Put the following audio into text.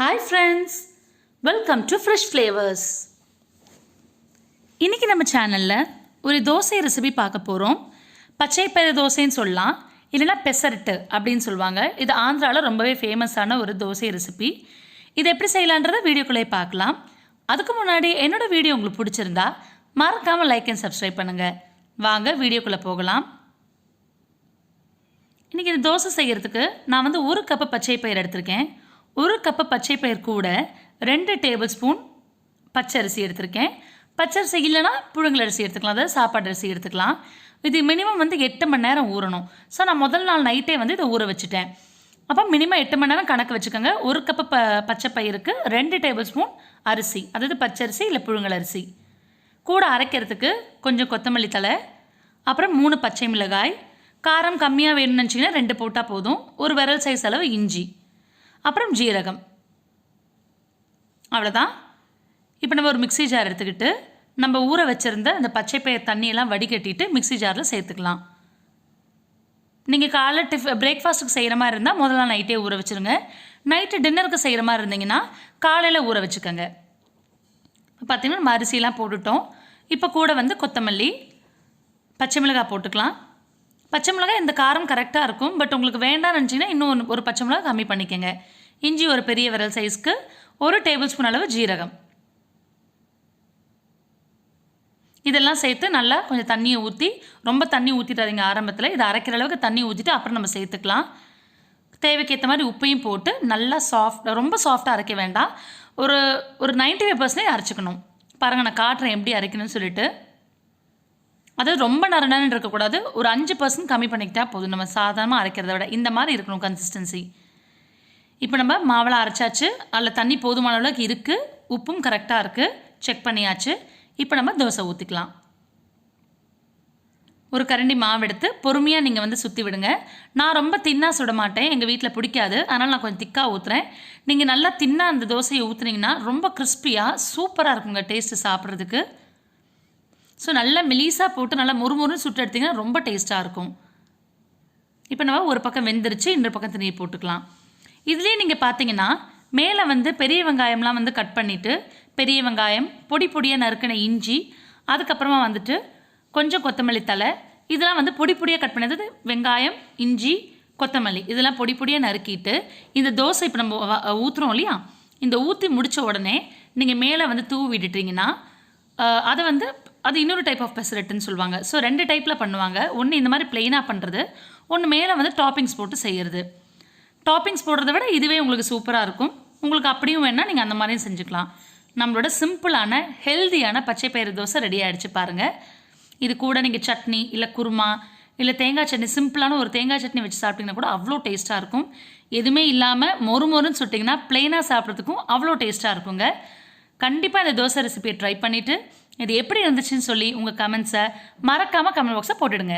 Hi friends, welcome to Fresh Flavors. இன்னைக்கு நம்ம சேனல்ல ஒரு தோசை ரெசிபி பார்க்க போறோம். பச்சை பயிறு தோசைன்னு சொல்லலாம், இல்லனா பெசரட்டு அப்படினு சொல்வாங்க. இது ஆந்திரால ரொம்பவே ஃபேமஸான ஒரு தோசை ரெசிபி. இது எப்படி செய்யலாம்ன்றத வீடியோக்குள்ளே பார்க்கலாம். அதுக்கு முன்னாடி என்னோட வீடியோ உங்களுக்கு பிடிச்சிருந்தா மறக்காம லைக் அண்ட் சப்ஸ்கிரைப் பண்ணுங்க. வாங்க வீடியோக்குள்ள போகலாம். இன்னைக்கு இந்த தோசை செய்யறதுக்கு நான் வந்து 1 கப் பச்சை பயிறு எடுத்துர்க்கேன். 1 கப் பச்சை பயிறு கூட 2 டேபிள் ஸ்பூன் பச்சரிசி எடுத்துர்க்கேன். பச்சரிசி இல்லனா புழுங்கல் அரிசி எடுத்துக்கலாம், அதாவது சாப்பாடு அரிசி எடுத்துக்கலாம். இது மினிமம் வந்து 8 மணி நேரம் ஊறணும். ஸோ நான் முதல் நாள் நைட்டே வந்து இதை ஊற வச்சுட்டேன். அப்போ மினிமம் 8 மணி நேரம் கணக்கு வச்சுக்கோங்க. 1 கப் பச்சை பயிருக்கு 2 டேபிள் ஸ்பூன் அரிசி, அதாவது பச்சரிசி இல்லை புழுங்கல் அரிசி. கூட அரைக்கிறதுக்கு கொஞ்சம் கொத்தமல்லி தழை, அப்புறம் 3 பச்சை மிளகாய், காரம் கம்மியாக வேணும்னு நினச்சிங்கன்னா 2 போட்டால் போதும், ஒரு விரல் சைஸ் அளவு இஞ்சி, அப்புறம் ஜீரகம். அவ்வளோதான். இப்போ நம்ம ஒரு மிக்ஸி ஜார் எடுத்துக்கிட்டு நம்ம ஊற வச்சுருந்த அந்த பச்சை பயிர் தண்ணியெல்லாம் வடிகட்டிட்டு மிக்ஸி ஜாரில் சேர்த்துக்கலாம். நீங்கள் காலைல பிரேக்ஃபாஸ்ட்டுக்கு செய்கிற மாதிரி இருந்தால் முதல்ல நைட்டே ஊற வச்சுருங்க. நைட்டு டின்னருக்கு செய்கிற மாதிரி இருந்தீங்கன்னா காலையில் ஊற வச்சுக்கோங்க. பார்த்திங்கன்னா நம்ம அரிசியெலாம் போட்டுட்டோம். இப்போ கூட வந்து கொத்தமல்லி, பச்சை மிளகாய் போட்டுக்கலாம். பச்சை மிளகாய் இந்த காரம் கரெக்டாக இருக்கும், பட் உங்களுக்கு வேண்டாம்னு நினச்சிங்கன்னா இன்னும் ஒரு பச்சை மிளகாய் கம்மி பண்ணிக்கோங்க. இஞ்சி ஒரு பெரிய விரல் சைஸ்க்கு, 1 டேபிள் ஸ்பூன் அளவு ஜீரகம். இதெல்லாம் சேர்த்து நல்லா கொஞ்சம் தண்ணியை ஊற்றி, ரொம்ப தண்ணி ஊற்றிட்டாதீங்க ஆரம்பத்தில், இதை அரைக்கிற அளவுக்கு தண்ணி ஊற்றிட்டு அப்புறம் நம்ம சேர்த்துக்கலாம். தேவைக்கேற்ற மாதிரி உப்பையும் போட்டு நல்லா ரொம்ப சாஃப்டாக அரைக்க வேண்டாம், ஒரு 95% அரைச்சிக்கணும். பாருங்கள் நான் காட்டுறேன் எப்படி அரைக்கணும்னு சொல்லிட்டு. அதாவது ரொம்ப நறுநறுன்னு இருக்கக்கூடாது, ஒரு 5% கம்மி பண்ணிக்கிட்டா போதும். நம்ம சாதாரணமாக அரைக்கிறத விட இந்த மாதிரி இருக்கணும் கன்சிஸ்டன்சி. இப்போ நம்ம மாவெல்லாம் அரைச்சாச்சு, அதில் தண்ணி போதுமான அளவுக்கு இருக்குது, உப்பும் கரெக்டாக இருக்குது, செக் பண்ணியாச்சு. இப்போ நம்ம தோசை ஊற்றிக்கலாம். ஒரு கரண்டி மாவு எடுத்து பொறுமையாக நீங்கள் வந்து சுற்றி விடுங்க. நான் ரொம்ப தின்னாக சுட மாட்டேன், எங்கள் வீட்டில் பிடிக்காது, அதனால் நான் கொஞ்சம் திக்காக ஊற்றுறேன். நீங்கள் நல்லா தின்னாக அந்த தோசையை ஊற்றுனீங்கன்னா ரொம்ப கிறிஸ்பியாக சூப்பராக இருக்குங்க டேஸ்ட்டு சாப்பிட்றதுக்கு. ஸோ நல்லா மெலிசாக போட்டு நல்லா முறுமுறுன்னு சுட்டு எடுத்திங்கன்னா ரொம்ப டேஸ்ட்டாக இருக்கும். இப்போ நம்ம ஒரு பக்கம் வெந்துருச்சு, இன்னொரு பக்கம் தண்ணி போட்டுக்கலாம். இதுலேயே நீங்கள் பார்த்தீங்கன்னா மேலே வந்து பெரிய வெங்காயம்லாம் வந்து கட் பண்ணிவிட்டு, பெரிய வெங்காயம், பொடி பொடியாக நறுக்கின இஞ்சி, அதுக்கப்புறமா வந்துட்டு கொஞ்சம் கொத்தமல்லி தழை, இதெல்லாம் வந்து பொடி பொடியாக கட் பண்ணது. வெங்காயம், இஞ்சி, கொத்தமல்லி இதெல்லாம் பொடி பொடியாக நறுக்கிட்டு இந்த தோசை இப்போ நம்ம ஊற்றுறோம் இல்லையா, இந்த ஊற்றி முடித்த உடனே நீங்கள் மேலே வந்து தூவி விட்டுட்டிங்கன்னா அதை வந்து அது இன்னொரு டைப் ஆஃப் பெசரட்டுன்னு சொல்லுவாங்க. ஸோ 2 டைப்பில் பண்ணுவாங்க. ஒன்று இந்த மாதிரி பிளெயினாக பண்ணுறது, ஒன்று மேலே வந்து டாப்பிங்ஸ் போட்டு செய்கிறது. டாப்பிங்ஸ் போடுறத விட இதுவே உங்களுக்கு சூப்பராக இருக்கும். உங்களுக்கு அப்படியும் வேணால் நீங்கள் அந்த மாதிரியும் செஞ்சுக்கலாம். நம்மளோட சிம்பிளான ஹெல்தியான பச்சை பயிறு தோசை ரெடி ஆகிடுச்சு பாருங்கள். இது கூட நீங்கள் சட்னி இல்லை குருமா இல்லை தேங்காய் சட்னி, சிம்பிளான ஒரு தேங்காய் சட்னி வச்சு சாப்பிட்டிங்கன்னா கூட அவ்வளோ டேஸ்ட்டாக இருக்கும். எதுவுமே இல்லாமல் மொறுன்னு சுட்டிங்கன்னா பிளெயினாக சாப்பிட்றதுக்கும் அவ்வளோ டேஸ்ட்டாக இருக்குங்க. கண்டிப்பாக இந்த தோசை ரெசிபியை ட்ரை பண்ணிவிட்டு இது எப்படி இருந்துச்சுன்னு சொல்லி உங்கள் கமெண்ட்ஸை மறக்காமல் கமெண்ட் பாக்ஸை போட்டுடுங்க.